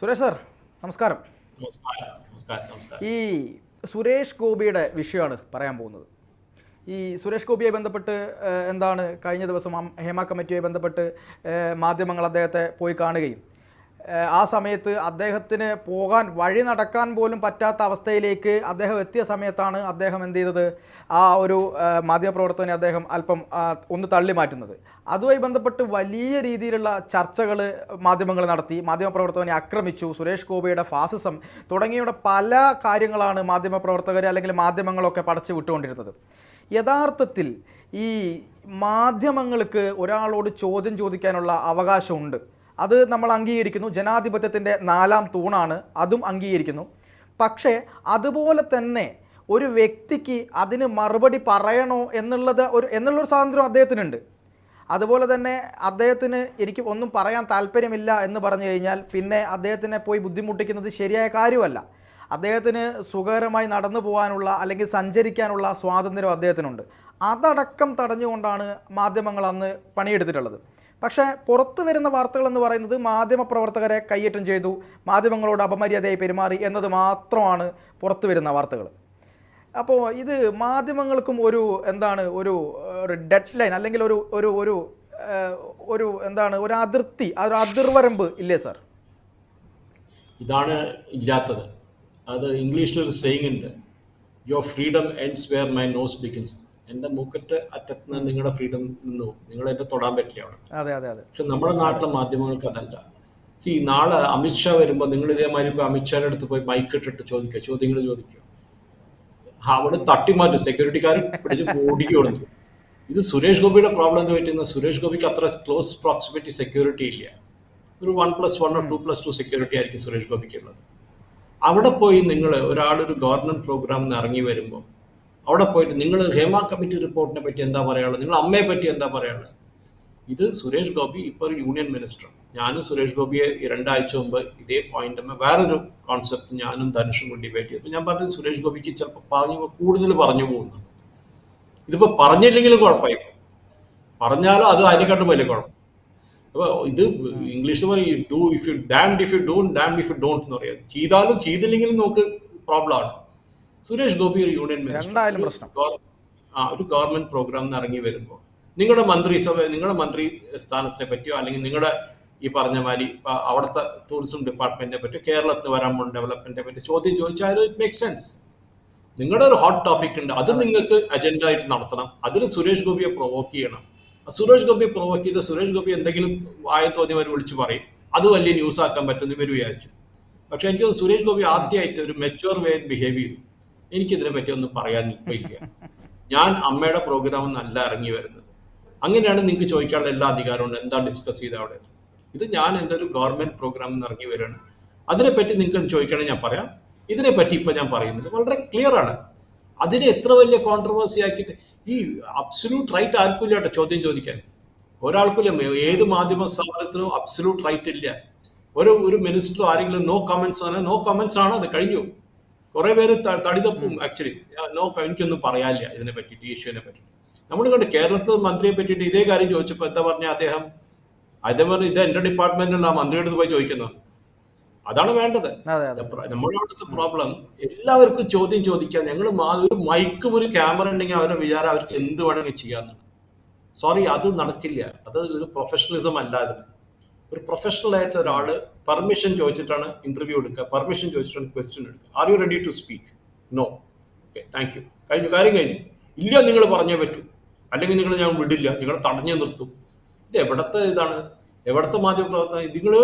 Suresh sir, നമസ്കാരം. നമസ്കാരം. ഈ സുരേഷ് ഗോപിയുടെ വിഷയമാണ് പറയാൻ പോകുന്നത്. ഈ സുരേഷ് ഗോപിയെ ബന്ധപ്പെട്ട് എന്താണ് കഴിഞ്ഞ ദിവസം ഹേമ കമ്മിറ്റിയുമായി ബന്ധപ്പെട്ട് മാധ്യമങ്ങൾ അദ്ദേഹത്തെ പോയി കാണുകയും ആ സമയത്ത് അദ്ദേഹത്തിന് പോകാൻ വഴി നടക്കാൻ പോലും പറ്റാത്ത അവസ്ഥയിലേക്ക് അദ്ദേഹം എത്തിയ സമയത്താണ് അദ്ദേഹം എന്ത് ചെയ്തത്, ആ ഒരു മാധ്യമപ്രവർത്തകനെ അദ്ദേഹം അല്പം ഒന്ന് തള്ളി മാറ്റുന്നത്. അതുമായി ബന്ധപ്പെട്ട് വലിയ രീതിയിലുള്ള ചർച്ചകൾ മാധ്യമങ്ങൾ നടത്തി. മാധ്യമപ്രവർത്തകനെ ആക്രമിച്ചു, സുരേഷ് ഗോപിയുടെ ഫാസിസം തുടങ്ങിയുള്ള പല കാര്യങ്ങളാണ് മാധ്യമപ്രവർത്തകർ അല്ലെങ്കിൽ മാധ്യമങ്ങളൊക്കെ പടച്ചു വിട്ടുകൊണ്ടിരുന്നത്. യഥാർത്ഥത്തിൽ ഈ മാധ്യമങ്ങൾക്ക് ഒരാളോട് ചോദ്യം ചോദിക്കാനുള്ള അവകാശമുണ്ട്, അത് നമ്മൾ അംഗീകരിക്കുന്നു. ജനാധിപത്യത്തിൻ്റെ 4ാം തൂണാണ്, അതും അംഗീകരിക്കുന്നു. പക്ഷേ അതുപോലെ തന്നെ ഒരു വ്യക്തിക്ക് അതിന് മറുപടി പറയണോ എന്നുള്ളൊരു സ്വാതന്ത്ര്യം അദ്ദേഹത്തിനുണ്ട്. അതുപോലെ തന്നെ അദ്ദേഹത്തിന് എനിക്ക് ഒന്നും പറയാൻ താല്പര്യമില്ല എന്ന് പറഞ്ഞു കഴിഞ്ഞാൽ പിന്നെ അദ്ദേഹത്തിനെ പോയി ബുദ്ധിമുട്ടിക്കുന്നത് ശരിയായ കാര്യമല്ല. അദ്ദേഹത്തിന് സുഖകരമായി നടന്നു പോകാനുള്ള അല്ലെങ്കിൽ സഞ്ചരിക്കാനുള്ള സ്വാതന്ത്ര്യം അദ്ദേഹത്തിനുണ്ട്. അതടക്കം തടഞ്ഞുകൊണ്ടാണ് മാധ്യമങ്ങൾ അന്ന് പണിയെടുത്തിട്ടുള്ളത്. പക്ഷേ പുറത്തു വരുന്ന വാർത്തകൾ എന്ന് പറയുന്നത് മാധ്യമപ്രവർത്തകരെ കയ്യേറ്റം ചെയ്തു, മാധ്യമങ്ങളോട് അപമര്യാദയായി പെരുമാറി എന്നത് മാത്രമാണ് പുറത്തു വരുന്ന വാർത്തകൾ. അപ്പോൾ ഇത് മാധ്യമങ്ങൾക്കും ഒരു ഡെഡ് ലൈൻ അല്ലെങ്കിൽ ഒരു അതിർത്തി, ഒരു അതിർവരമ്പ് ഇല്ലേ സാർ? ഇതാണ് ഇല്ലാത്തത്. അത് ഇംഗ്ലീഷിലൊരു സെയിങ് ഉണ്ട്, your freedom ends where my nose begins. എൻ്റെ മൂക്കറ്റ് അറ്റത്ത് നിങ്ങളുടെ ഫ്രീഡം നിന്നു, നിങ്ങൾ എന്നെ തൊടാൻ പറ്റില്ല അവിടെ. പക്ഷെ നമ്മുടെ നാട്ടിലെ മാധ്യമങ്ങൾക്ക് അതല്ല. നാളെ അമിത്ഷാ വരുമ്പോൾ നിങ്ങൾ ഇതേമാതിരി ഇപ്പോൾ അമിത്ഷായുടെ അടുത്ത് പോയി മൈക്ക് ഇട്ടിട്ട് ചോദ്യങ്ങൾ ചോദിക്കുക, അവിടെ തട്ടിമാറ്റും, സെക്യൂരിറ്റിക്കാർ പിടിച്ച് ഓടിക്ക് കൊടുക്കും. ഇത് സുരേഷ് ഗോപിയുടെ പ്രോബ്ലം എന്ന് പറ്റുന്ന, സുരേഷ് ഗോപിക്ക് അത്ര ക്ലോസ് പ്രോക്സിമിറ്റി സെക്യൂരിറ്റി ഇല്ല. ഒരു 1+1 or 2+2 സെക്യൂരിറ്റി ആയിരിക്കും സുരേഷ് ഗോപിക്ക് ഉള്ളത്. അവിടെ പോയി നിങ്ങൾ ഒരാളൊരു ഗവൺമെന്റ് പ്രോഗ്രാമിൽ ഇറങ്ങി വരുമ്പോൾ അവിടെ പോയിട്ട് നിങ്ങൾ ഹേമ കമ്മിറ്റി റിപ്പോർട്ടിനെ പറ്റി എന്താ പറയാനുള്ളത്, നിങ്ങൾ അമ്മയെ പറ്റി എന്താ പറയാനുള്ളത്? ഇത് സുരേഷ് ഗോപി ഇപ്പോൾ ഒരു യൂണിയൻ മിനിസ്റ്റർ. ഞാനും സുരേഷ് ഗോപിയെ 2 ആഴ്ച മുമ്പ് ഇതേ പോയിന്റ് വേറൊരു കോൺസെപ്റ്റ് ഞാനും ധനുഷും കൂടി ഡിബേറ്റ് ചെയ്തു. ഞാൻ പറഞ്ഞത് സുരേഷ് ഗോപിക്ക് ചിലപ്പോൾ കൂടുതൽ പറഞ്ഞു പോകുന്നു. ഇതിപ്പോൾ പറഞ്ഞില്ലെങ്കിലും കുഴപ്പമായി, പറഞ്ഞാലും അത് അതിനെക്കാട്ടും വലിയ കുഴപ്പം. അപ്പോൾ ഇത് ഇംഗ്ലീഷിൽ പറയും do if you damned if you don't damned if you don't എന്ന് പറയാം. ചെയ്താലും ചെയ്തില്ലെങ്കിലും നമുക്ക് പ്രോബ്ലം ആണ്. സുരേഷ് ഗോപി ഒരു യൂണിയൻ മിനിസ്റ്റർ, ഒരു ഗവൺമെന്റ് പ്രോഗ്രാം ഇറങ്ങി വരുമ്പോൾ നിങ്ങളുടെ മന്ത്രി സ്ഥാനത്തെ പറ്റിയോ അല്ലെങ്കിൽ നിങ്ങളുടെ ഈ പറഞ്ഞ മാതിരി അവിടുത്തെ ടൂറിസം ഡിപ്പാർട്ട്മെന്റിനെ പറ്റിയോ കേരളത്തിന് വരാൻ പോകുന്ന ഡെവലപ്മെന്റിനെ പറ്റി ചോദ്യം ചോദിച്ചാൽ ഇറ്റ് മേക്ക് സെൻസ്. നിങ്ങളുടെ ഒരു ഹോട്ട് ടോപ്പിക് ഉണ്ട്, അത് നിങ്ങൾക്ക് അജണ്ട ആയിട്ട് നടത്തണം. അതിന് സുരേഷ് ഗോപിയെ പ്രൊവോക്ക് ചെയ്യണം. സുരേഷ് ഗോപിയെ പ്രൊവോക്ക് ചെയ്ത് സുരേഷ് ഗോപി എന്തെങ്കിലും തോന്നി അവർ വിളിച്ചു പറയും, അത് വലിയ ന്യൂസ് ആക്കാൻ പറ്റുമെന്ന് ഇവർ വിചാരിച്ചു. പക്ഷെ എനിക്ക് സുരേഷ് ഗോപി ആദ്യമായിട്ട് ഒരു മെച്യൂർ വേ ബിഹേവ് ചെയ്തു. എനിക്കിതിനെ പറ്റി ഒന്നും പറയാൻ ഇപ്പം ഇല്ല, ഞാൻ അമ്മയുടെ പ്രോഗ്രാമിൽ നല്ല ഇറങ്ങി വരുന്നത്. അങ്ങനെയാണ് നിങ്ങൾക്ക് ചോദിക്കാനുള്ള എല്ലാ അധികാരമുണ്ട്, എന്താ ഡിസ്കസ് ചെയ്ത് അവിടെ. ഇത് ഞാൻ എൻ്റെ ഒരു ഗവൺമെന്റ് പ്രോഗ്രാമിൽ നിന്ന് ഇറങ്ങി വരികയാണ്, അതിനെപ്പറ്റി നിങ്ങൾക്ക് ചോദിക്കുകയാണെങ്കിൽ ഞാൻ പറയാം. ഇതിനെപ്പറ്റി ഇപ്പം ഞാൻ പറയുന്നത് വളരെ ക്ലിയർ ആണ്. അതിനെ എത്ര വലിയ കോൺട്രവേഴ്സി ആക്കിയിട്ട് ഈ അബ്സല്യൂട്ട് റൈറ്റ് ആർക്കും ഇല്ല കേട്ടോ ചോദ്യം ചോദിക്കാൻ, ഒരാൾക്കില്ല. ഏത് മാധ്യമ സ്ഥാപനത്തിനും അബ്സല്യൂട്ട് റൈറ്റ് ഇല്ല. ഒരു മിനിസ്റ്ററോ ആരെങ്കിലും നോ കമന്റ്സ് ആണ്, നോ കമന്റ്സ് ആണ്, അത് കഴിഞ്ഞു. കുറെ പേര് തടിതപ്പും ആക്ച്വലി എനിക്കൊന്നും പറയാനില്ല ഇതിനെ പറ്റിയിട്ട്, ഈ ഇഷ്യൂവിനെ പറ്റിയിട്ട്. നമ്മൾ കണ്ട് കേരളത്തിൽ മന്ത്രിയെ പറ്റിയിട്ട് ഇതേ കാര്യം ചോദിച്ചപ്പോൾ എന്താ പറഞ്ഞ അദ്ദേഹം ഇത് എന്റെ ഡിപ്പാർട്ട്മെന്റിലുള്ള ആ മന്ത്രിയുടെ അടുത്ത് പോയി ചോദിക്കുന്നു. അതാണ് വേണ്ടത്. നമ്മുടെ അവിടുത്തെ പ്രോബ്ലം എല്ലാവർക്കും ചോദ്യം ചോദിക്കാൻ. ഞങ്ങൾ ഒരു മൈക്കും ഒരു ക്യാമറ ഉണ്ടെങ്കിൽ അവരുടെ വിചാരം അവർക്ക് എന്ത് വേണമെങ്കിൽ ചെയ്യാമെന്നാണ്. സോറി, അത് നടക്കില്ല. അത് ഒരു പ്രൊഫഷണലിസം അല്ല. അതിന് ഒരു പ്രൊഫഷണൽ ആയിട്ടുള്ള ഒരാള് പെർമിഷൻ ചോദിച്ചിട്ടാണ് ഇന്റർവ്യൂ എടുക്കുക, പെർമിഷൻ ചോദിച്ചിട്ടാണ് ക്വസ്റ്റ്യൻ എടുക്കുക. Are you ready to speak? No. Okay, thank you, കഴിഞ്ഞു, കാര്യം കഴിഞ്ഞു. ഇല്ല, നിങ്ങൾ പറഞ്ഞേ പറ്റൂ, അല്ലെങ്കിൽ നിങ്ങൾ ഞാൻ വിടില്ല, നിങ്ങൾ തടഞ്ഞു നിർത്തും. ഇത് എവിടത്തെ മാധ്യമ പ്രവർത്തനം? നിങ്ങൾ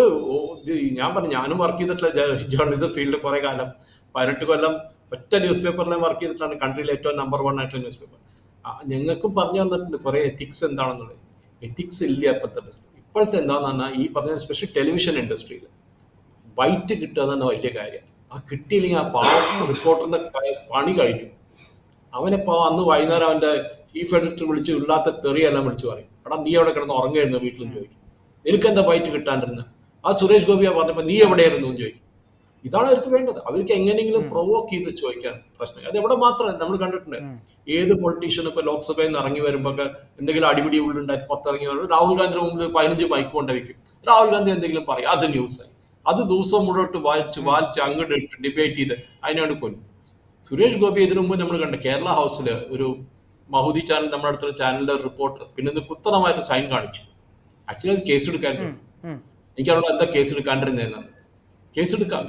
ഞാൻ പറഞ്ഞു, ഞാനും വർക്ക് ചെയ്തിട്ടില്ല ജേർണലിസം ഫീൽഡിൽ കുറെ കാലം, 18 കൊല്ലം ഒറ്റ ന്യൂസ് പേപ്പറിലും വർക്ക് ചെയ്തിട്ടാണ് കൺട്രിയിലെ ഏറ്റവും നമ്പർ 1 ആയിട്ടുള്ള ന്യൂസ് പേപ്പർ. ഞങ്ങൾക്കും പറഞ്ഞു തന്നിട്ടുണ്ട് കുറെ എത്തിക്സ് എന്താണെന്നുള്ളത്. എത്തിക്സ് ഇല്ല ഇപ്പോഴത്തെ ബിസിനസ്. ഇപ്പോഴത്തെ എന്താന്ന് പറഞ്ഞാൽ ഈ പറഞ്ഞ സ്പെഷ്യൽ ടെലിവിഷൻ ഇൻഡസ്ട്രിയിൽ ബൈറ്റ് കിട്ടുക തന്നെ വലിയ കാര്യം. ആ കിട്ടിയില്ലെങ്കിൽ ആ പാവം റിപ്പോർട്ടറിന്റെ പണി കഴിഞ്ഞു. അവനെപ്പോ അന്ന് വൈകുന്നേരം അവന്റെ ചീഫ് എഡിറ്റർ വിളിച്ച് ഇല്ലാത്ത തെറിയെല്ലാം വിളിച്ചു പറയും, എടാ നീ എവിടെ കിടന്ന് ഉറങ്ങായിരുന്നു വീട്ടിലും ചോദിക്കും, നിനക്കെന്താ ബൈറ്റ് കിട്ടാണ്ടിരുന്ന? ആ സുരേഷ് ഗോപിയാ പറഞ്ഞപ്പോ നീ എവിടെയായിരുന്നു എന്ന് ചോദിക്കും. ഇതാണ് അവർക്ക് വേണ്ടത്. അവർക്ക് എങ്ങനെയെങ്കിലും പ്രൊവോക്ക് ചെയ്ത് ചോദിക്കാൻ പ്രശ്നം. അത് എവിടെ മാത്രമല്ല, നമ്മൾ കണ്ടിട്ടുണ്ട് ഏത് പൊളിറ്റീഷ്യനും ഇപ്പൊ ലോക്സഭയിൽ നിന്ന് ഇറങ്ങി വരുമ്പോ എന്തെങ്കിലും അടിപിടി ഉള്ളുണ്ടായി പുറത്തിറങ്ങി വരുമ്പോൾ രാഹുൽ ഗാന്ധിയുടെ മുമ്പിൽ 15 മൈക്ക് കൊണ്ട് വയ്ക്കും. രാഹുൽ ഗാന്ധി എന്തെങ്കിലും പറയും, അത് ന്യൂസായി. അത് ദിവസം മുഴുവൻ വായിച്ച് അങ്ങോട്ട് ഇട്ട് ഡിബേറ്റ് ചെയ്ത് അതിനാണ് കൊല്ലും. സുരേഷ് ഗോപി ഇതിനു മുമ്പ് നമ്മൾ കണ്ട കേരള ഹൗസിൽ ഒരു മഹൂദി ചാനൽ, നമ്മുടെ അടുത്തൊരു ചാനലിന്റെ റിപ്പോർട്ടർ പിന്നെ ഇത് കുത്തനമായിട്ട് സൈൻ കാണിച്ചു. ആക്ച്വലി അത് കേസ് എടുക്കാൻ എനിക്ക് അവിടെ എന്താ കേസ് എടുക്കാണ്ടിരുന്നതെന്നാണ്. കേസ് എടുക്കാം,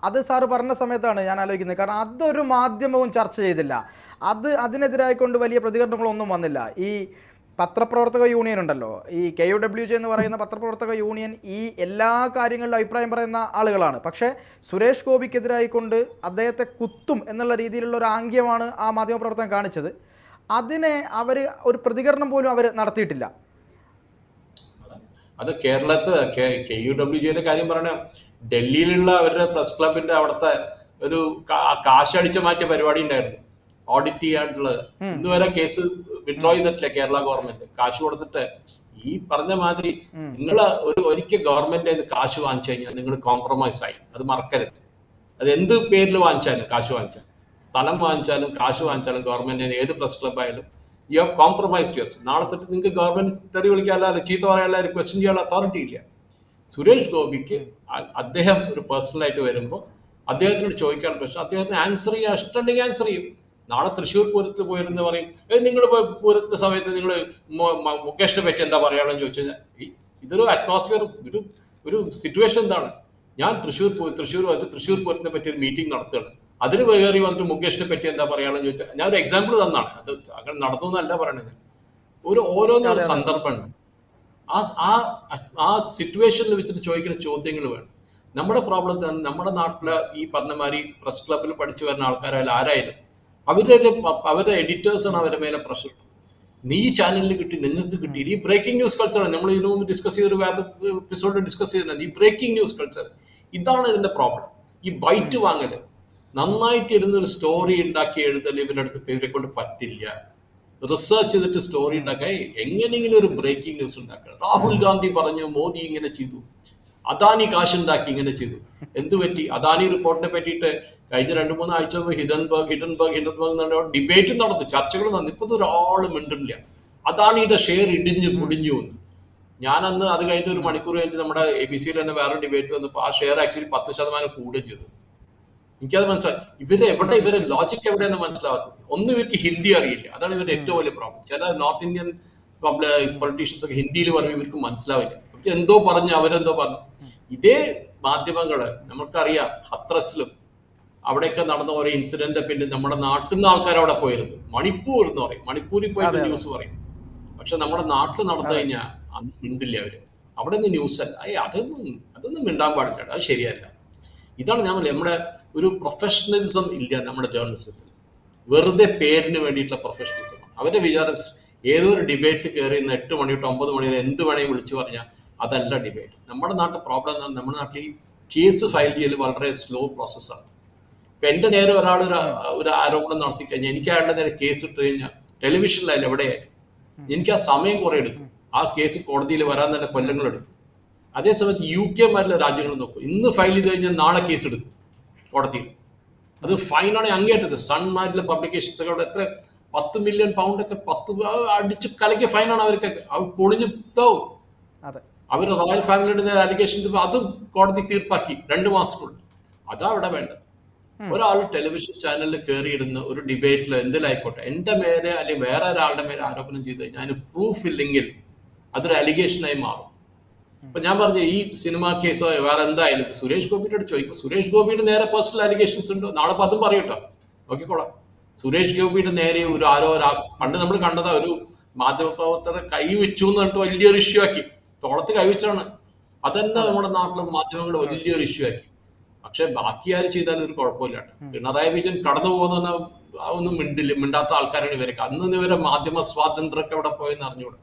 അത് സാറ് പറഞ്ഞ സമയത്താണ് ഞാൻ ആലോചിക്കുന്നത്. കാരണം അതൊരു മാധ്യമവും ചർച്ച ചെയ്തില്ല. അതിനെതിരായിക്കൊണ്ട് വലിയ പ്രതികരണങ്ങളൊന്നും വന്നില്ല. ഈ പത്രപ്രവർത്തക യൂണിയൻ ഉണ്ടല്ലോ, ഈ KUWJ എന്ന് പറയുന്ന പത്രപ്രവർത്തക യൂണിയൻ ഈ എല്ലാ കാര്യങ്ങളിലും അഭിപ്രായം പറയുന്ന ആളുകളാണ്. പക്ഷേ സുരേഷ് ഗോപിക്കെതിരായിക്കൊണ്ട് അദ്ദേഹത്തെ കുത്തും എന്നുള്ള രീതിയിലുള്ള ഒരു ആംഗ്യമാണ് ആ മാധ്യമപ്രവർത്തകൻ കാണിച്ചത്. അതിനെ അവർ ഒരു പ്രതികരണം പോലും അവർ നടത്തിയിട്ടില്ല. അത് കേരളത്തിൽ KUWJ കാര്യം പറയണ, ഡൽഹിയിലുള്ള അവരുടെ പ്രസ് ക്ലബിന്റെ അവിടുത്തെ ഒരു കാശടിച്ച മാറ്റിയ പരിപാടി ഉണ്ടായിരുന്നു, ഓഡിറ്റ് ചെയ്യാനുള്ളത്. ഇന്നുവരെ കേസ് വിഡ്രോ ചെയ്തിട്ടില്ല കേരള ഗവൺമെന്റ്. കാശ് കൊടുത്തിട്ട് ഈ പറഞ്ഞ മാതിരി നിങ്ങൾ ഒരിക്കൽ ഗവൺമെന്റ് കാശ് വാങ്ങിച്ചു കഴിഞ്ഞാൽ നിങ്ങൾ കോംപ്രമൈസ് ആയി, അത് മറക്കരുത്. അത് എന്ത് പേരിൽ വാങ്ങിച്ചാലും, കാശ് വാങ്ങിച്ചാലും, സ്ഥലം വാങ്ങിച്ചാലും, കാശ് വാങ്ങിച്ചാലും, ഗവൺമെന്റിന് ഏത് പ്രസ് ക്ലബ് ആയാലും യു ഹാവ് കോംപ്രമൈസ്ഡ് യുവർസ്. നാളെ തൊട്ട് നിങ്ങൾക്ക് ഗവൺമെന്റ് തെറി വിളിക്കാനല്ല, ചീത്ത പറയാനല്ല, ക്വസ്റ്റ്യൻ ചെയ്യാനുള്ള അതോറിറ്റി ഇല്ല. സുരേഷ് ഗോപിക്ക് അദ്ദേഹം ഒരു പേഴ്സണലായിട്ട് വരുമ്പോൾ അദ്ദേഹത്തിനോട് ചോദിക്കാനുള്ള പ്രശ്നം അദ്ദേഹത്തിന് ആൻസർ ചെയ്യാൻ ഇഷ്ടമുണ്ടെങ്കിൽ ആൻസർ ചെയ്യും. നാളെ തൃശ്ശൂർ പൂരത്തിൽ പോയിരുന്ന് പറയും, നിങ്ങൾ പൂരത്തിന്റെ സമയത്ത് നിങ്ങൾ മുകേഷിനെ പറ്റി എന്താ പറയാണെന്ന് ചോദിച്ചു കഴിഞ്ഞാൽ ഇതൊരു അറ്റ്മോസ്ഫിയർ, ഒരു സിറ്റുവേഷൻ എന്താണ്? ഞാൻ തൃശ്ശൂർ പൂരത്തിനെ പറ്റി ഒരു മീറ്റിംഗ് നടത്തുകയാണ്, അതിന് കയറി വന്നിട്ട് മുകേഷിനെ പറ്റി എന്താ പറയാണെന്ന് ചോദിച്ചാൽ ഞാൻ ഒരു എക്സാമ്പിൾ തന്നാണ്. അത് അങ്ങനെ നടന്നു എന്നല്ല പറയണത്. ഓരോന്നൊരു സന്ദർഭമുണ്ട്. ആ സിറ്റുവേഷനിൽ വെച്ചിട്ട് ചോദിക്കുന്ന ചോദ്യങ്ങൾ വേണം. നമ്മുടെ പ്രോബ്ലം തന്നെ നമ്മുടെ നാട്ടിലെ ഈ പറഞ്ഞ മാതിരി പ്രസ് ക്ലബിൽ പഠിച്ചു വരുന്ന ആൾക്കാരായാലും ആരായാലും അവരുടെ എഡിറ്റേഴ്സാണ് അവരുടെ മേലെ പ്രഷർ. നീ ചാനലിൽ കിട്ടി, നിങ്ങൾക്ക് കിട്ടി. ഈ ബ്രേക്കിംഗ് ന്യൂസ് കൾച്ചറാണ് നമ്മൾ ഇതിനു മുമ്പ് ഡിസ്കസ് ചെയ്തൊരു വേറെ എപ്പിസോഡ് ഡിസ്കസ് ചെയ്തിട്ടുണ്ട്. ഈ ബ്രേക്കിംഗ് ന്യൂസ് കൾച്ചർ, ഇതാണ് ഇതിന്റെ പ്രോബ്ലം. ഈ ബൈറ്റ് വാങ്ങല്, നന്നായിട്ട് ഇരുന്നൊരു സ്റ്റോറി ഉണ്ടാക്കി എഴുതൽ ഇവരെ കൊണ്ട് പറ്റില്ല. റിസർച്ച് ചെയ്തിട്ട് സ്റ്റോറി ഉണ്ടാക്കാൻ എങ്ങനെയെങ്കിലും ഒരു ബ്രേക്കിംഗ് ന്യൂസ് ഉണ്ടാക്കണം. രാഹുൽ ഗാന്ധി പറഞ്ഞു, മോദി ഇങ്ങനെ ചെയ്തു, അദാനി കാശുണ്ടാക്കി ഇങ്ങനെ ചെയ്തു. എന്ത് പറ്റി? അദാനി റിപ്പോർട്ടിനെ പറ്റിയിട്ട് കഴിഞ്ഞ 2-3 ആഴ്ച ഹിഡൻബർഗ് ഡിബേറ്റ് നടന്നു, ചർച്ചകൾ നടന്നു. ഇപ്പൊ ഒരാൾ മിണ്ടില്ല. അദാനിയുടെ ഷെയർ ഇടിഞ്ഞു പൊടിഞ്ഞു എന്ന്. ഞാനന്ന് അത് കഴിഞ്ഞിട്ട് ഒരു മണിക്കൂർ കഴിഞ്ഞിട്ട് നമ്മുടെ ABC തന്നെ വേറെ ഡിബേറ്റ് വന്നപ്പോൾ ആ ഷെയർ ആക്ച്വലി 10% കൂടുകയും ചെയ്തു. എനിക്കത് മനസ്സിലായി. ഇവരെ ലോജിക് എവിടെയെന്ന് മനസ്സിലാവാത്തത്. ഒന്നും ഇവർക്ക് ഹിന്ദി അറിയില്ല, അതാണ് ഇവരുടെ ഏറ്റവും വലിയ പ്രോബ്ലം. ചില നോർത്ത് ഇന്ത്യൻ പൊളിറ്റീഷ്യൻസ് ഒക്കെ ഹിന്ദിയിൽ പറയും, ഇവർക്ക് മനസ്സിലാവില്ല. ഇവർക്ക് എന്തോ പറഞ്ഞു, അവരെന്തോ പറഞ്ഞു. ഇതേ മാധ്യമങ്ങള് നമുക്കറിയാം, ഹത്രസിലും അവിടെയൊക്കെ നടന്ന ഓരോ ഇൻസിഡന്റ് പിന്നെ നമ്മുടെ നാട്ടിൽ നിന്ന് ആൾക്കാർ അവിടെ പോയിരുന്നു. മണിപ്പൂർ എന്ന് പറയും, മണിപ്പൂരിൽ പോയിട്ട് ന്യൂസ് പറയും. പക്ഷെ നമ്മുടെ നാട്ടിൽ നടന്നു കഴിഞ്ഞാൽ അന്ന് മിണ്ടില്ല അവര്. അവിടെ നിന്ന് ന്യൂസ് അല്ല, അതൊന്നും മിണ്ടാൻ പാടില്ല, അത് ശരിയല്ല. ഇതാണ് ഞാൻ നമ്മുടെ ഒരു പ്രൊഫഷണലിസം ഇല്ല നമ്മുടെ ജേർണലിസത്തിൽ. വെറുതെ പേരിന് വേണ്ടിയിട്ടുള്ള പ്രൊഫഷണലിസം. അവരുടെ വിചാരം ഏതോ ഒരു ഡിബേറ്റിൽ കയറി 8 മണി തൊട്ട് 9 മണി വരെ എന്ത് വേണമെങ്കിൽ വിളിച്ചു പറഞ്ഞാൽ അതല്ല ഡിബേറ്റ്. നമ്മുടെ നാട്ടിൽ പ്രോബ്ലം എന്നാൽ നമ്മുടെ നാട്ടിൽ ഈ കേസ് ഫയൽ ചെയ്യൽ വളരെ സ്ലോ പ്രോസസ്സാണ്. ഇപ്പൊ എന്റെ നേരെ ഒരാൾ ഒരു ആരോപണം നടത്തി കഴിഞ്ഞാൽ എനിക്ക് അയാളുടെ നേരെ കേസ് ഇട്ട് കഴിഞ്ഞാൽ ടെലിവിഷനിലായാലും എവിടെയായാലും എനിക്ക് ആ സമയം കുറെ എടുക്കും. ആ കേസ് കോടതിയിൽ വരാൻ തന്നെ കൊല്ലങ്ങൾ എടുക്കും. അതേസമയത്ത് UK മാരിലെ രാജ്യങ്ങൾ നോക്കും, ഇന്ന് ഫയൽ ചെയ്ത് കഴിഞ്ഞാൽ നാളെ കേസ് എടുക്കും കോടതിയിൽ. അത് ഫൈനാണ് അങ്ങേറ്റത്. സൺമാരിലെ പബ്ലിക്കേഷൻസ് ഒക്കെ അവിടെ എത്ര 10 മില്യൺ പൗണ്ടൊക്കെ 10 അടിച്ച് കലക്കിയ ഫൈനാണ് അവർക്ക്. അവർ പൊളിഞ്ഞു താവും. അവര് റോയൽ ഫാമിലിയുടെ നേരെ അലിഗേഷൻ അതും കോടതി തീർപ്പാക്കി 2 മാസത്തിനുള്ളിൽ. അതാ അവിടെ വേണ്ടത്. ഒരാൾ ടെലിവിഷൻ ചാനലിൽ കയറിയിരുന്ന് ഒരു ഡിബേറ്റിൽ എന്തിലായിക്കോട്ടെ എന്റെ മേലെ അല്ലെങ്കിൽ വേറെ ഒരാളുടെ മേലെ ആരോപണം ചെയ്ത് കഴിഞ്ഞാൽ അതിന് പ്രൂഫ് ഇല്ലെങ്കിൽ അതൊരു അലിഗേഷനായി മാറും. ഇപ്പൊ ഞാൻ പറഞ്ഞു, ഈ സിനിമ കേസോ വേറെ എന്തായാലും സുരേഷ് ഗോപിയുടെ അടുത്ത് ചോദിക്കും, സുരേഷ് ഗോപിയുടെ നേരെ പേഴ്സണൽ അലിഗേഷൻസ് ഉണ്ടോ? നാളെ അതും പറയട്ടോ, നോക്കിക്കോളാം. സുരേഷ് ഗോപിയുടെ നേരെ പണ്ട് നമ്മൾ കണ്ടതാ, ഒരു മാധ്യമപ്രവർത്തകരെ കൈവച്ചു എന്ന് പറഞ്ഞിട്ട് വലിയൊരു ഇഷ്യൂ ആക്കി. തോളത്ത് കൈവച്ചാണ്. അതന്നെ നമ്മുടെ നാട്ടിലെ മാധ്യമങ്ങൾ വലിയൊരു ഇഷ്യൂ ആക്കി. പക്ഷെ ബാക്കി ആര് ചെയ്താലും ഒരു കുഴപ്പമില്ല. പിണറായി വിജയൻ കടന്നു പോകുന്ന ഒന്നും മിണ്ടാത്ത ആൾക്കാരാണ് ഇവരൊക്കെ. അന്ന് ഇവരെ മാധ്യമ സ്വാതന്ത്ര്യമൊക്കെ എവിടെ പോയെന്ന് അറിഞ്ഞൂടെ.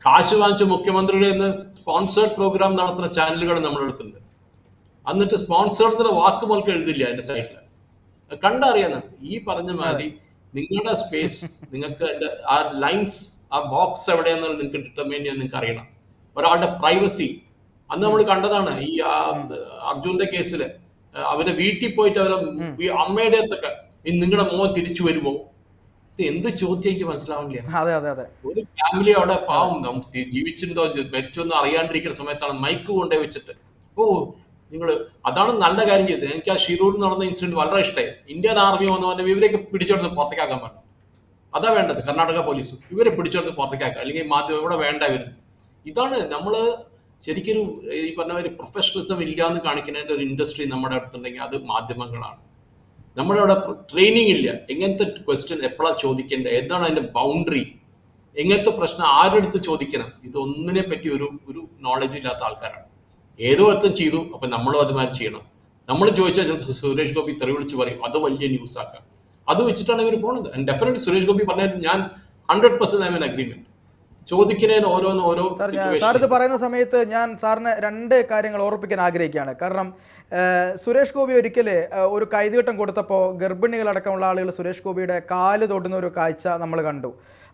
കാശ് വാങ്ങിച്ച മുഖ്യമന്ത്രിയുടെ നിന്ന് സ്പോൺസേർഡ് പ്രോഗ്രാം നടത്തുന്ന ചാനലുകൾ നമ്മുടെ അടുത്തുണ്ട്. എന്നിട്ട് സ്പോൺസേർഡ് വാക്ക് പോലും എഴുതില്ല അതിന്റെ സൈഡിൽ. കണ്ടറിയാം. ഈ പറഞ്ഞ മാതിരി നിങ്ങളുടെ സ്പേസ്, നിങ്ങൾക്ക് ആ ലൈൻസ്, ആ ബോക്സ് എവിടെയാണെന്ന് നിങ്ങൾക്ക് ഡിറ്റർമൈൻ ചെയ്യാൻ നിങ്ങൾക്ക് അറിയണം. ഒരാളുടെ പ്രൈവസി അന്ന് നമ്മൾ കണ്ടതാണ്. ഈ അർജുന്റെ കേസില് അവരെ വീട്ടിൽ പോയിട്ട് അവരെ അമ്മയുടെ അടുത്തൊക്കെ നിങ്ങളുടെ മോൻ തിരിച്ചു വരുമോ, ഇത് എന്ത് ചോദ്യം എനിക്ക് മനസ്സിലാവുന്നില്ല. അതെ അതെ അതെ ഒരു ഫാമിലി അവിടെ അതെ പാവം ജീവിച്ചിരുന്നോ മരിച്ചോന്നോ അറിയാണ്ടിരിക്കുന്ന സമയത്താണ് മൈക്ക് കൊണ്ടേ വെച്ചിട്ട് ഓ നിങ്ങൾ അതാണ് നല്ല കാര്യം ചെയ്തത്. എനിക്ക് ആ ഷിരൂരിൽ നടന്ന ഇൻസിഡന്റ് വളരെ ഇഷ്ടമായി. ഇന്ത്യൻ ആർമി വന്ന് പറഞ്ഞാൽ ഇവരെയൊക്കെ പിടിച്ചെടുത്ത് പുറത്തേക്കാക്കാൻ പറഞ്ഞു. അതാ വേണ്ടത്. കർണാടക പോലീസ് ഇവരെ പിടിച്ചെടുത്ത് പുറത്തേക്കാക്കുക, അല്ലെങ്കിൽ മാധ്യമം ഇവിടെ വേണ്ട വരുന്നു. ഇതാണ് നമ്മള് ശരിക്കൊരു ഈ പറഞ്ഞ ഒരു പ്രൊഫഷണലിസം ഇല്ലാന്ന് കാണിക്കുന്നതിന്റെ ഒരു ഇൻഡസ്ട്രി നമ്മുടെ അടുത്തുണ്ടെങ്കിൽ അത് മാധ്യമങ്ങളാണ്. നമ്മുടെ അവിടെ ട്രെയിനിങ് ഇല്ല. എങ്ങനത്തെ ക്വസ്റ്റ്യൻ എപ്പോഴാണ് ചോദിക്കേണ്ടത്, എന്താണ് അതിന്റെ ബൗണ്ടറി, എങ്ങനത്തെ പ്രശ്നം ആരെടുത്ത് ചോദിക്കണം, ഇതൊന്നിനെ പറ്റി ഒരു നോളജ് ഇല്ലാത്ത ആൾക്കാരാണ്. ഏതോ അർത്ഥം ചെയ്തു, അപ്പൊ നമ്മളും അതുമാതിരി ചെയ്യണം. നമ്മൾ ചോദിച്ചാൽ ചിലപ്പോൾ സുരേഷ് ഗോപി തെറി വിളിച്ച് പറയും, അത് വലിയ ന്യൂസ് ആക്കാം. അത് വെച്ചിട്ടാണ് ഇവർ പോകുന്നത്. ആൻഡ് ഡെഫിനറ്റ്ലി സുരേഷ് ഗോപി പറഞ്ഞാൽ ഞാൻ 100% ഐ എം അഗ്രിമെന്റ്. ചോദിക്കുന്നതിന് ഓരോ സാർ സിറ്റുവേഷൻ. ഇത് പറയുന്ന സമയത്ത് ഞാൻ സാറിന് 2 കാര്യങ്ങൾ ഓർപ്പിക്കാൻ ആഗ്രഹിക്കുകയാണ്. കാരണം സുരേഷ് ഗോപി ഒരിക്കൽ ഒരു കൈതീട്ടം കൊടുത്തപ്പോൾ ഗർഭിണികളടക്കമുള്ള ആളുകൾ സുരേഷ് ഗോപിയുടെ കാല് തൊടുന്ന ഒരു കാഴ്ച നമ്മൾ കണ്ടു.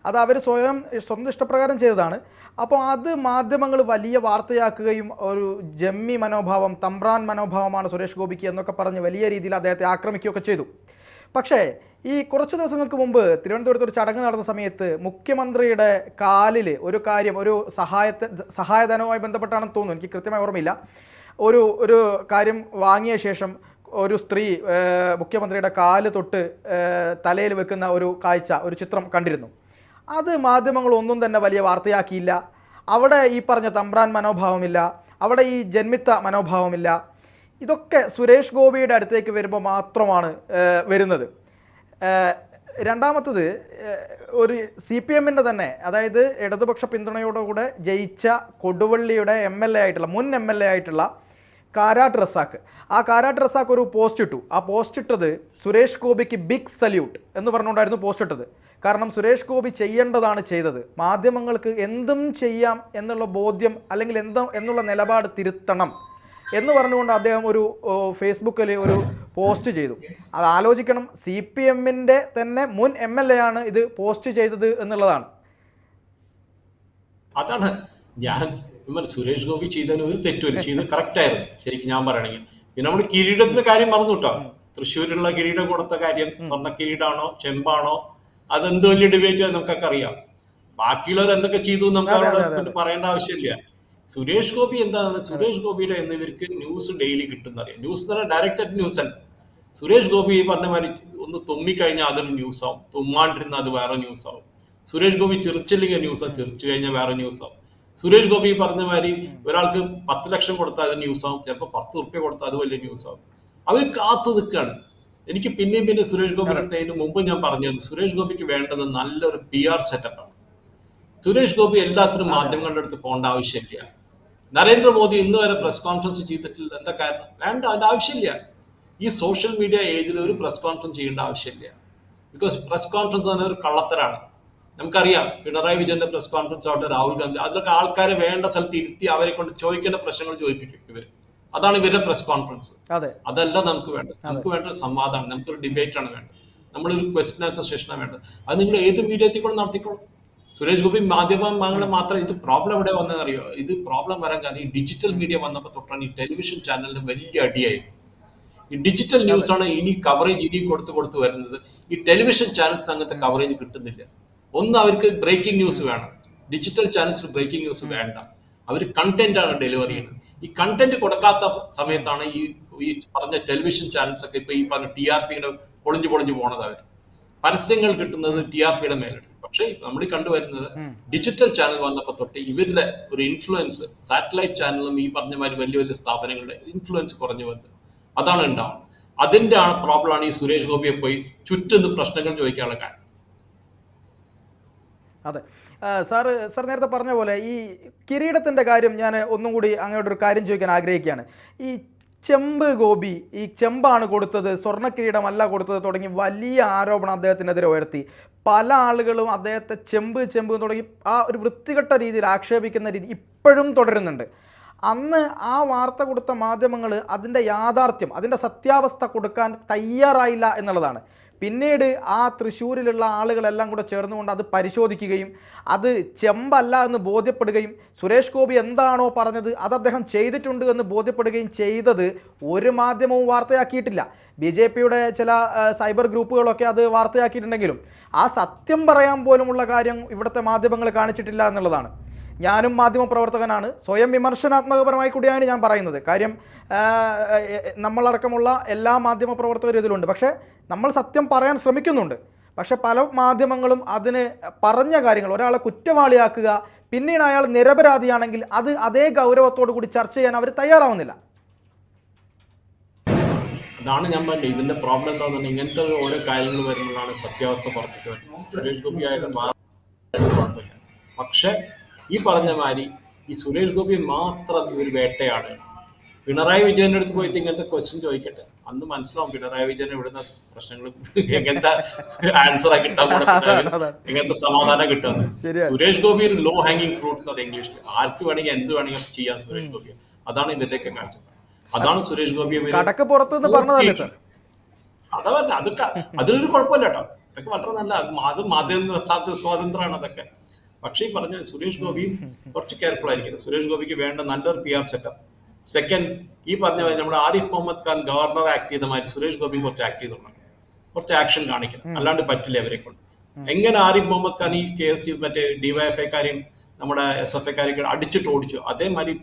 അത് അവർ സ്വന്തം ഇഷ്ടപ്രകാരം ചെയ്തതാണ്. അപ്പോൾ അത് മാധ്യമങ്ങൾ വലിയ വാർത്തയാക്കുകയും ഒരു ജമ്മി മനോഭാവം, തമ്പ്രാൻ മനോഭാവമാണ് സുരേഷ് ഗോപിക്ക് എന്നൊക്കെ പറഞ്ഞ് വലിയ രീതിയിൽ അദ്ദേഹത്തെ ആക്രമിക്കുകയൊക്കെ ചെയ്തു. പക്ഷേ ഈ കുറച്ച് ദിവസങ്ങൾക്ക് മുമ്പ് തിരുവനന്തപുരത്ത് ഒരു ചടങ്ങ് നടന്ന സമയത്ത് മുഖ്യമന്ത്രിയുടെ കാലിൽ ഒരു കാര്യം, ഒരു സഹായധനവുമായി ബന്ധപ്പെട്ടാണെന്ന് തോന്നുന്നു, എനിക്ക് കൃത്യമായി ഓർമ്മയില്ല, ഒരു കാര്യം വാങ്ങിയ ശേഷം ഒരു സ്ത്രീ മുഖ്യമന്ത്രിയുടെ കാല് തൊട്ട് തലയിൽ വെക്കുന്ന ഒരു കാഴ്ച, ഒരു ചിത്രം കണ്ടിരുന്നു. അത് മാധ്യമങ്ങളൊന്നും തന്നെ വലിയ വാർത്തയാക്കിയില്ല. അവിടെ ഈ പറഞ്ഞ തമ്പ്രാൻ മനോഭാവമില്ല, അവിടെ ഈ ജന്മിത്ത മനോഭാവമില്ല. ഇതൊക്കെ സുരേഷ് ഗോപിയുടെ അടുത്തേക്ക് വരുമ്പോൾ മാത്രമാണ് വരുന്നത്. രണ്ടാമത്തത് ഒരു CPM-ൻ്റെ തന്നെ, അതായത് ഇടതുപക്ഷ പിന്തുണയോടുകൂടെ ജയിച്ച കൊടുവള്ളിയുടെ മുൻ എം എൽ എ ആയിട്ടുള്ള കാരാട്ട് റസാക്ക്. ആ കാരാട്ട് റസാക്ക് ഒരു പോസ്റ്റ് ഇട്ടു. ആ പോസ്റ്റ് ഇട്ടത് സുരേഷ് ഗോപിക്ക് ബിഗ് സല്യൂട്ട് എന്ന് പറഞ്ഞുകൊണ്ടായിരുന്നു പോസ്റ്റ് ഇട്ടത്. കാരണം സുരേഷ് ഗോപി ചെയ്യേണ്ടതാണ് ചെയ്തത്. മാധ്യമങ്ങൾക്ക് എന്തും ചെയ്യാം എന്നുള്ള ബോധ്യം, അല്ലെങ്കിൽ എന്നുള്ള നിലപാട് തിരുത്തണം എന്ന് പറഞ്ഞുകൊണ്ട് അദ്ദേഹം ഒരു ഫേസ്ബുക്കിൽ ഒരു പോസ്റ്റ് ചെയ്തു. അത് ആലോചിക്കണം, CPM-ൻ്റെ തന്നെ മുൻ MLA ആണ് ഇത് പോസ്റ്റ് ചെയ്തത് എന്നുള്ളതാണ്. അതാണ് ഞാൻ സുരേഷ് ഗോപി ചെയ്തതിന് ഒരു തെറ്റുമില്ല, ചെയ്തത് കറക്റ്റ് ആയിരുന്നു ശരിക്കും ഞാൻ പറയണെങ്കിൽ. പിന്നെ നമ്മൾ കിരീടത്തിന്റെ കാര്യം മറന്നു കേട്ടോ. തൃശ്ശൂരിലുള്ള കിരീടം കൊടുത്ത കാര്യം, സ്വർണ്ണ കിരീടാണോ ചെമ്പാണോ, അതെന്ത് വലിയ ഡിബേറ്റ് നമുക്കൊക്കെ അറിയാം. ബാക്കിയുള്ളവർ എന്തൊക്കെ ചെയ്തു നമുക്ക് അവരോട് പറയേണ്ട ആവശ്യമില്ല. സുരേഷ് ഗോപി എന്താണ്, സുരേഷ് ഗോപിയുടെ എന്നിവർക്ക് ന്യൂസ് ഡെയിലി കിട്ടുന്നറിയാം. ന്യൂസ് എന്ന് പറഞ്ഞാൽ ഡയറക്റ്റഡ് ന്യൂസ് അല്ല. സുരേഷ് ഗോപി പറഞ്ഞ മാതിരി ഒന്ന് തുമ്മിക്കഴിഞ്ഞാൽ അതൊരു ന്യൂസാവും, തുമ്മാണ്ടിരുന്ന അത് വേറെ ന്യൂസാവും. സുരേഷ് ഗോപി ചിരിച്ചില്ലെങ്കിൽ ന്യൂസാവും, ചിരിച്ചു കഴിഞ്ഞാൽ വേറെ ന്യൂസാവും. സുരേഷ് ഗോപി പറഞ്ഞ മാതിരി ഒരാൾക്ക് 10 ലക്ഷം കൊടുത്താൽ അത് ന്യൂസാവും, ചിലപ്പോൾ 10 ഉറുപ്പ്യ കൊടുത്താൽ അത് വലിയ ന്യൂസാവും. അവർ കാത്തു നിൽക്കുകയാണ്. എനിക്ക് പിന്നെ സുരേഷ് ഗോപിയുടെ അടുത്തതിന് മുമ്പ് ഞാൻ പറഞ്ഞത്, സുരേഷ് ഗോപിക്ക് വേണ്ടത് നല്ലൊരു PR സെറ്റപ്പാണ്. സുരേഷ് ഗോപി എല്ലാത്തിനും മാധ്യമങ്ങളുടെ അടുത്ത് പോകേണ്ട ആവശ്യമില്ല. നരേന്ദ്രമോദി ഇന്ന് വരെ പ്രസ് കോൺഫറൻസ് ചെയ്തിട്ടില്ല. എന്താ കാരണം? വേണ്ട, അതിന്റെ ആവശ്യമില്ല. ഈ സോഷ്യൽ മീഡിയ ഏജിൽ ഒരു പ്രസ് കോൺഫറൻസ് ചെയ്യേണ്ട ആവശ്യമില്ല. ബിക്കോസ് പ്രസ് കോൺഫറൻസ് തന്നെ ഒരു കള്ളത്തരാണ്. നമുക്കറിയാം, പിണറായി വിജയന്റെ പ്രസ് കോൺഫറൻസ് ആവട്ടെ, രാഹുൽ ഗാന്ധി, അതിലൊക്കെ ആൾക്കാരെ വേണ്ട സ്ഥലത്ത് ഇരുത്തി അവരെ കൊണ്ട് ചോദിക്കേണ്ട പ്രശ്നങ്ങൾ ചോദിപ്പിക്കും ഇവര്. അതാണ് ഇവരുടെ പ്രസ് കോൺഫറൻസ്. അതല്ല നമുക്ക് വേണ്ടത്. നമുക്ക് വേണ്ട ഒരു സംവാദമാണ്, നമുക്കൊരു ഡിബേറ്റ് ആണ് വേണ്ടത്, നമ്മളൊരു ക്വസ്റ്റ്യൻ ആൻസർ സെഷനാണ് വേണ്ടത്. അത് നിങ്ങൾ ഏത് മീഡിയത്തിൽ കൂടെ നടത്തിക്കോളും. സുരേഷ് ഗോപി മാധ്യമങ്ങളെ മാത്രം ഇത് പ്രോബ്ലം എവിടെ വന്നതെന്ന് അറിയോ? ഇത് പ്രോബ്ലം വരാൻ കാരണം ഈ ഡിജിറ്റൽ മീഡിയ വന്നപ്പോൾ തൊട്ടാണ് ഈ ടെലിവിഷൻ ചാനലിന് വലിയ അടിയായി. ഈ ഡിജിറ്റൽ ന്യൂസ് ആണ് ഇനി കവറേജ് ഇനി കൊടുത്ത് വരുന്നത്. ഈ ടെലിവിഷൻ ചാനൽസ് അങ്ങനത്തെ കവറേജ് കിട്ടുന്നില്ല. ഒന്ന്, അവർക്ക് ബ്രേക്കിംഗ് ന്യൂസ് വേണം. ഡിജിറ്റൽ ചാനൽസ് ബ്രേക്കിംഗ് ന്യൂസ് വേണ്ട. അവർ കണ്ടന്റ് ആണ് ഡെലിവറി ചെയ്യുന്നത്. ഈ കണ്ടന്റ് കൊടുക്കാത്ത സമയത്താണ് ഈ പറഞ്ഞ ടെലിവിഷൻ ചാനൽസ് ഒക്കെ ഇപ്പൊ ഈ പറഞ്ഞ TRP ഇങ്ങനെ പൊളിഞ്ഞു പോണത്. അവർ പരസ്യങ്ങൾ കിട്ടുന്നത് TRPയുടെ മേലാണ്. പക്ഷേ നമ്മൾ കണ്ടുവരുന്നത് ഡിജിറ്റൽ ചാനൽ വന്നപ്പോൾ തൊട്ട് ഇവരുടെ ഒരു ഇൻഫ്ലുവൻസ്, സാറ്റലൈറ്റ് ചാനലും ഈ പറഞ്ഞ മാതിരി വലിയ സ്ഥാപനങ്ങളുടെ ഇൻഫ്ലുവൻസ് കുറഞ്ഞു വരുന്നത്. അതാണ് ഉണ്ടാവുന്നത്. അതിന്റെ പ്രോബ്ലമാണ് ഈ സുരേഷ് ഗോപിയെ പോയി ചുറ്റുന്ന പ്രശ്നങ്ങൾ ചോദിക്കാനുള്ള കാരണം. അതെ സാർ നേരത്തെ പറഞ്ഞ പോലെ ഈ കിരീടത്തിൻ്റെ കാര്യം ഞാൻ ഒന്നും കൂടി അങ്ങോട്ടൊരു കാര്യം ചോദിക്കാൻ ആഗ്രഹിക്കുകയാണ്. ഈ ചെമ്പ് ഗോപി ഈ ചെമ്പാണ് കൊടുത്തത്, സ്വർണ്ണ കിരീടമല്ല കൊടുത്തത് തുടങ്ങി വലിയ ആരോപണം അദ്ദേഹത്തിനെതിരെ ഉയർത്തി. പല ആളുകളും അദ്ദേഹത്തെ ചെമ്പ് തുടങ്ങി ആ ഒരു വൃത്തികെട്ട രീതിയിൽ ആക്ഷേപിക്കുന്ന രീതി ഇപ്പോഴും തുടരുന്നുണ്ട്. അന്ന് ആ വാർത്ത കൊടുത്ത മാധ്യമങ്ങൾ അതിൻ്റെ യാഥാർത്ഥ്യം, അതിൻ്റെ സത്യാവസ്ഥ കൊടുക്കാൻ തയ്യാറായില്ല എന്നുള്ളതാണ്. പിന്നീട് ആ തൃശ്ശൂരിലുള്ള ആളുകളെല്ലാം കൂടെ ചേർന്നുകൊണ്ട് അത് പരിശോധിക്കുകയും അത് ചെമ്പല്ല എന്ന് ബോധ്യപ്പെടുകയും സുരേഷ് ഗോപി എന്താണോ പറഞ്ഞത് അത് അദ്ദേഹം ചെയ്തിട്ടുണ്ട് എന്ന് ബോധ്യപ്പെടുകയും ചെയ്തത് ഒരു മാധ്യമവും വാർത്തയാക്കിയിട്ടില്ല. BJP-യുടെ ചില സൈബർ ഗ്രൂപ്പുകളൊക്കെ അത് വാർത്തയാക്കിയിട്ടുണ്ടെങ്കിലും ആ സത്യം പറയാൻ പോലുമുള്ള കാര്യം ഇവിടുത്തെ മാധ്യമങ്ങൾ കാണിച്ചിട്ടില്ല എന്നുള്ളതാണ്. ഞാനും മാധ്യമപ്രവർത്തകനാണ്, സ്വയം വിമർശനാത്മകപരമായി കൂടിയാണ് ഞാൻ പറയുന്നത്. കാര്യം നമ്മളടക്കമുള്ള എല്ലാ മാധ്യമപ്രവർത്തകരും ഇതിലുണ്ട്. പക്ഷേ നമ്മൾ സത്യം പറയാൻ ശ്രമിക്കുന്നുണ്ട്. പക്ഷെ പല മാധ്യമങ്ങളും അതിന് പറഞ്ഞ കാര്യങ്ങൾ, ഒരാളെ കുറ്റവാളിയാക്കുക, പിന്നീട് അയാൾ നിരപരാധിയാണെങ്കിൽ അത് അതേ ഗൗരവത്തോടു കൂടി ചർച്ച ചെയ്യാൻ അവർ തയ്യാറാവുന്നില്ല. അതാണ് ഞാൻ പറഞ്ഞത്. ഇതിന്റെ പ്രോബ്ലം എന്താണെന്ന് പറഞ്ഞാൽ ഇങ്ങനത്തെ ഓരോ കാര്യങ്ങൾ വരുമ്പോഴാണ് സത്യാവസ്ഥ പുറത്തേക്ക് വരുന്നത്. സുരേഷ് ഗോപി ആയാലും കുഴപ്പമില്ല. പക്ഷെ ഈ പറഞ്ഞ മാതിരി ഈ സുരേഷ് ഗോപി മാത്രം ഒരു വേട്ടയാണ്. പിണറായി വിജയന്റെ അടുത്ത് പോയിട്ട് ഇങ്ങനത്തെ ക്വസ്റ്റ്യൻ ചോദിക്കട്ടെ, അന്ന് മനസ്സിലാവും പിണറായി വിജയൻ ഇവിടുന്ന പ്രശ്നങ്ങൾ എങ്ങനത്തെ ആൻസറാ കിട്ടാൻ പോകുന്നത്, എങ്ങനത്തെ സമാധാനം കിട്ടുന്നത്. സുരേഷ് ഗോപി ഒരു ലോ ഹാങ്ങിങ് ഫ്രൂട്ട് എന്ന് പറയും ഇംഗ്ലീഷിൽ. ആർക്ക് വേണമെങ്കിൽ എന്ത് വേണമെങ്കിൽ ചെയ്യാൻ സുരേഷ് ഗോപി. അതാണ് ഇവരുടെയൊക്കെ കാഴ്ച. അതാണ് സുരേഷ് ഗോപി അതല്ല, അതിലൊരു കുഴപ്പമില്ല കേട്ടോ. അതൊക്കെ വളരെ നല്ല, അത് മാധ്യമ സ്വാതന്ത്ര്യമാണ് അതൊക്കെ. പക്ഷേ ഈ പറഞ്ഞ സുരേഷ് ഗോപി കുറച്ച് കെയർഫുൾ ആയിരിക്കും. സുരേഷ് ഗോപിക്ക് വേണ്ട നല്ലൊരു PR സെറ്റപ്പ്. സെക്കൻഡ്, ഈ പറഞ്ഞ നമ്മുടെ ആരിഫ് മുഹമ്മദ് ഖാൻ ഗവർണർ ആക്ട് ചെയ്ത മാതിരി സുരേഷ് ഗോപി കുറച്ച് ആക്ട് ചെയ്തോളാം, കുറച്ച് ആക്ഷൻ കാണിക്കണം. അല്ലാണ്ട് പറ്റില്ല അവരെ കൊണ്ട്. എങ്ങനെ ആരിഫ് മുഹമ്മദ് ഖാൻ ഈ കേസ് മറ്റേ DYFI-കാരെയും നമ്മുടെ SFI-കാരെയും അടിച്ചിട്ട് ഓടിച്ചു, അതേമാതിരി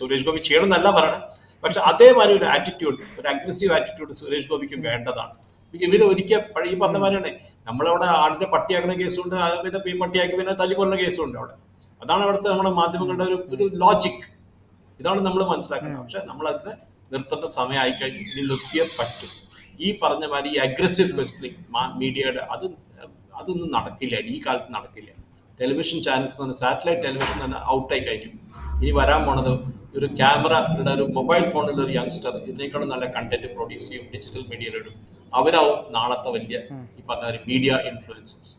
സുരേഷ് ഗോപി ചെയ്യണമെന്നല്ല പറയണം. പക്ഷെ അതേമാതിരി ഒരു ആറ്റിറ്റ്യൂഡ്, ഒരു അഗ്രസീവ് ആറ്റിറ്റ്യൂഡ് സുരേഷ് ഗോപിക്ക് വേണ്ടതാണ്. ഇവര് ഒരിക്കൽ ഈ പറഞ്ഞ മാതിരിയാണ് നമ്മളവിടെ ആടിന്റെ പട്ടിയാക്കുന്ന കേസുണ്ട്, പിന്നെ ഈ പട്ടിയാക്കി പിന്നെ തല്ലിക്കൊല്ലുന്ന കേസുണ്ട് അവിടെ. അതാണ് അവിടുത്തെ നമ്മുടെ മാധ്യമങ്ങളുടെ ഒരു ലോജിക്. ഇതാണ് നമ്മൾ മനസ്സിലാക്കുന്നത്. പക്ഷെ നമ്മൾ അതിനെ നിർത്തേണ്ട സമയം ആയിക്കഴിഞ്ഞു. ഇനി നിർത്തിയേ പറ്റും. ഈ പറഞ്ഞ മാതിരി ഈ അഗ്രസീവ് ക്വസ്റ്റ്യനിങ് മീഡിയയുടെ അതൊന്നും നടക്കില്ല, ഈ കാലത്ത് നടക്കില്ല. ടെലിവിഷൻ ചാനൽസ്, സാറ്റലൈറ്റ് ടെലിവിഷൻ തന്നെ ഔട്ടായി കഴിഞ്ഞു. ഇനി വരാൻ പോണത് ഒരു ക്യാമറ ഉള്ള ഒരു മൊബൈൽ ഫോണിലുള്ള ഒരു യങ്സ്റ്റർ ഇതിനേക്കാളും നല്ല കണ്ടന്റ് പ്രൊഡ്യൂസ് ചെയ്യും, ഡിജിറ്റൽ മീഡിയയിലിടും. അവരാവും നാളത്തെ വലിയ ഈ പറഞ്ഞ മീഡിയ ഇൻഫ്ലുവൻസേഴ്സ്.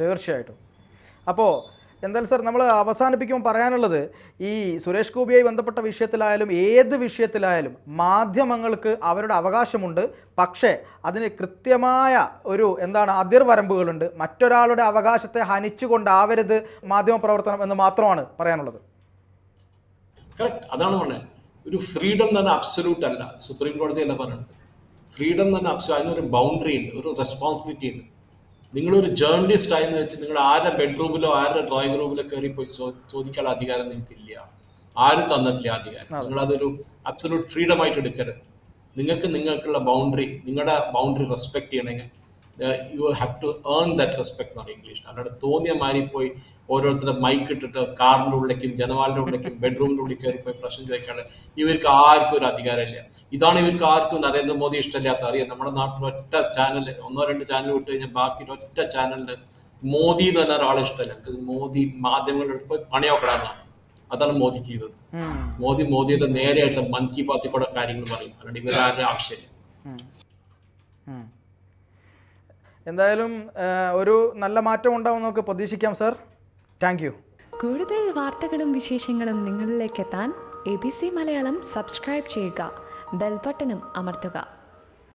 തീർച്ചയായിട്ടും. അപ്പോൾ എന്തായാലും സാർ, നമ്മൾ അവസാനിപ്പിക്കുമ്പോൾ പറയാനുള്ളത്, ഈ സുരേഷ് ഗോപിയുമായി ബന്ധപ്പെട്ട വിഷയത്തിലായാലും ഏത് വിഷയത്തിലായാലും മാധ്യമങ്ങൾക്ക് അവരുടെ അവകാശമുണ്ട്. പക്ഷേ അതിന് കൃത്യമായ ഒരു അതിർവരമ്പുകളുണ്ട്. മറ്റൊരാളുടെ അവകാശത്തെ ഹനിച്ചുകൊണ്ടാവരുത് മാധ്യമപ്രവർത്തനം എന്ന് മാത്രമാണ് പറയാനുള്ളത്. കറക്റ്റ്, അതാണ് പറഞ്ഞത്. ഒരു ഫ്രീഡം തന്നെ അബ്സല്യൂട്ട് അല്ല. സുപ്രീം കോടതി അല്ല പറയുന്നത്. ഫ്രീഡം തന്നെ അതിനൊരു ബൗണ്ടറി ഉണ്ട്, ഒരു റെസ്പോൺസിബിലിറ്റി ഉണ്ട്. നിങ്ങളൊരു ജേർണലിസ്റ്റ് ആയെന്ന് വെച്ച് നിങ്ങൾ ആരുടെ ബെഡ്റൂമിലോ ആരുടെ ഡ്രോയിങ് റൂമിലോ കയറി പോയി ചോദിക്കാനുള്ള അധികാരം നിങ്ങൾക്കില്ല. ആരും തന്നിട്ടില്ല അധികാരം. നിങ്ങളതൊരു അബ്സല്യൂട്ട് ഫ്രീഡം ആയിട്ട് എടുക്കരുത്. നിങ്ങൾക്കുള്ള ബൗണ്ടറി, നിങ്ങളുടെ ബൗണ്ടറി റെസ്പെക്ട് ചെയ്യണമെങ്കിൽ you have to earn that respect എന്ന് പറയും ഇംഗ്ലീഷിൽ. അല്ലാണ്ട് തോന്നിയ മാതിരി പോയി ഓരോരുത്തരുടെ മൈക്ക് ഇട്ടിട്ട് കാറിൻ്റെ ഉള്ളിലേക്കും ജനവാലിൻ്റെ ഉള്ളിലേക്കും ബെഡ്റൂമിൻ്റെ ഉള്ളിൽ കയറി പോയി പ്രശ്നം ചോദിക്കാണ്ട് ഇവർക്ക് ആർക്കും ഒരു അധികാരമില്ല. ഇതാണ് ഇവർക്ക് ആർക്കും നരേന്ദ്രമോദി ഇഷ്ടമില്ലാത്ത അറിയാം. നമ്മുടെ നാട്ടിൽ ഒറ്റ ചാനൽ, 1-2 ചാനൽ വിട്ട് കഴിഞ്ഞാൽ ബാക്കി ഒറ്റ ചാനലിൽ മോദി എന്ന് പറഞ്ഞ ഒരാളെ ഇഷ്ടമല്ല. മോദി മാധ്യമങ്ങളുടെ അടുത്ത് പോയി പണി നോക്കണമെന്നാണ്. അതാണ് മോദി ചെയ്തത്. മോദിയുടെ നേരെയായിട്ടുള്ള മൻ കി ബാത്തിൽ കൂടെ കാര്യങ്ങൾ പറയും. അല്ലാണ്ട് ഇവരാരുടെ ആവശ്യമില്ല. എന്തായാലും ഒരു നല്ല മാറ്റം ഉണ്ടാവും നമുക്ക് പ്രതീക്ഷിക്കാം സാർ. Thank you. കൂടുതൽ വാർത്തകളും വിശേഷങ്ങളും നിങ്ങളിലേക്ക് എത്താൻ ABC മലയാളം സബ്സ്ക്രൈബ് ചെയ്യുക, ബെൽ ബട്ടണും അമർത്തുക.